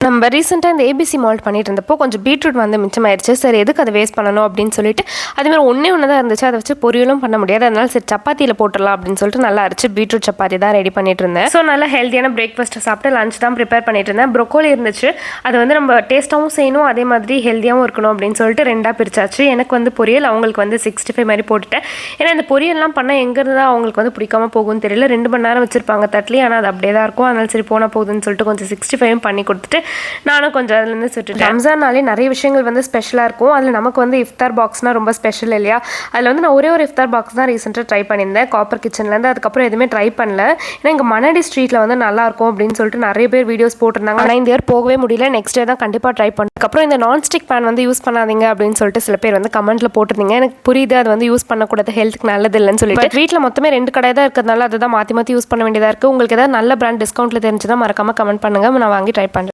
நம்ம ரீசெண்டாக இந்த ஏபிசி மால்ட் பண்ணிட்டு இருந்தப்போ கொஞ்சம் பீட்ரூட் வந்து மிச்சமாயிடுச்சு. சரி எதுக்கு அதை வேஸ்ட் பண்ணணும் அப்படின்னு சொல்லிட்டு அதுமாதிரி ஒன்று தான் இருந்துச்சு. அதை வச்சு பொரியலும் பண்ண முடியாது. அதனால சரி சப்பாத்தியில் போட்டுடலாம் அப்படின்னு சொல்லிட்டு நல்லா அரைச்சு பீட்ரூட் சப்பாத்தி தான் ரெடி பண்ணிட்டு இருந்தேன். ஸோ நல்லா ஹெல்த்தியான பிரேக்ஃபாஸ்ட்டை சாப்பிட்டு லஞ்ச் தான் ப்ரிப்பேர் பண்ணிட்டு இருந்தேன். ப்ரொக்கோலி இருந்துச்சு. அது வந்து நம்ம டேஸ்ட்டாகவும் செய்யணும், அதே மாதிரி ஹெல்த்தியாகவும் இருக்கணும் அப்படின்னு சொல்லிட்டு ரெண்டாக பிரிச்சாச்சு. எனக்கு வந்து பொரியல், அவங்களுக்கு வந்து 65 மாதிரி போட்டுட்டேன். ஏன்னா இந்த பொரியல்லாம் பண்ணால் எங்கேருந்து அவங்களுக்கு வந்து பிடிக்காம போகும்னு தெரியல. 2 மணி நேரம் வச்சிருப்பாங்க தட்லி, ஆனால் அது அப்படியே தான் இருக்கும். அதனால சரி போனால் போகுதுன்னு சொல்லிட்டு கொஞ்சம் 65 பண்ணி கொடுத்துட்டு நானும் கொஞ்சம் அதுலேருந்து சுட்டுட்டேன். ரம்ஜான்னாலே நிறைய விஷயங்கள் வந்து ஸ்பெஷலாக இருக்கும். அதில் நமக்கு வந்து இஃப்தார் பாக்ஸ்னால் ரொம்ப ஸ்பெஷல் இல்லையா? அதில் வந்து நான் ஒரே ஒரு இஃப்தார் பாக்ஸ் தான் ரீசெண்டாக ட்ரை பண்ணியிருந்தேன் காப்பர் கிச்சன்லேருந்து. அதுக்கப்புறம் எதுவுமே ட்ரை பண்ணல. ஏன்னா இங்கே மணடி ஸ்ட்ரீட்டில் வந்து நல்லாயிருக்கும் அப்படின்னு சொல்லிட்டு நிறைய பேர் வீடியோஸ் போட்டிருந்தாங்க. ஆனால் இந்த இயர் போகவே முடியல. நெக்ஸ்ட் டே தான் கண்டிப்பாக ட்ரை பண்ணேன். அதுக்கப்புறம் இந்த நான்ஸ்டிக் பேன் வந்து யூஸ் பண்ணாதீங்க அப்படின்னு சொல்லிட்டு சில பேர் வந்து கமெண்ட்டில் போட்டிருந்தீங்க. எனக்கு புரியுது, அது வந்து யூஸ் பண்ணக்கூடாது, ஹெல்த்துக்கு நல்லது இல்லைன்னு சொல்லிட்டு. வீட்டில் மொத்தமே 2 கடை தான் இருக்கிறதுனால அதை தான் மாற்றி மாற்றி யூஸ் பண்ண வேண்டியதாக இருக்குது. உங்களுக்கு ஏதாவது நல்ல பிராண்ட் டிஸ்கவுண்ட்டில் தெரிஞ்சுதான் மறக்காமல் கமெண்ட் பண்ணுங்கள். நான் வாங்கி ட்ரை பண்ணுறேன்.